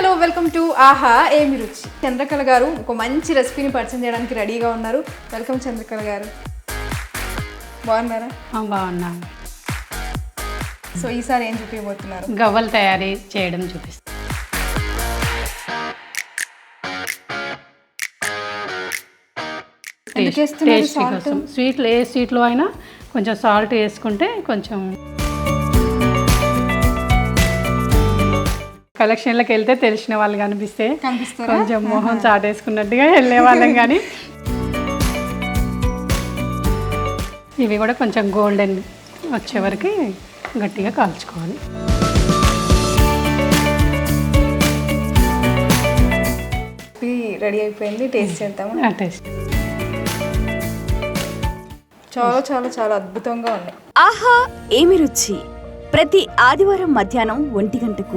Hello welcome to ఆహా ఏమి రుచి. చంద్రకళ గారు ఒక మంచి రెసిపీని పరిచయం చేయడానికి రెడీగా ఉన్నారు. వెల్కమ్ చంద్రకళ గారు. బాగున్నారా? బాగున్నా. సో ఈసారి ఏం చూపించబోతున్నారు? గవ్వలు తయారీ చేయడం చూపిస్తాను. టేస్ట్ కోసం స్వీట్లో ఏ స్వీట్లో అయినా కొంచెం సాల్ట్ వేసుకుంటే కొంచెం కలెక్షన్లకు వెళ్తే తెలిసిన వాళ్ళు కనిపిస్తే కొంచెం మొహం చాటేసుకున్నట్టుగా వెళ్ళే వాళ్ళం. కానీ ఇవి కూడా కొంచెం గోల్డెన్ వచ్చే వరకు గట్టిగా కాల్చుకోవాలి. రెడీ అయిపోయింది, టేస్ట్ చేద్దాము. టేస్ట్ చాలా చాలా చాలా అద్భుతంగా ఉన్నాయి. ఆహా ఏమి రుచి ప్రతి ఆదివారం మధ్యాహ్నం 1 గంటకు.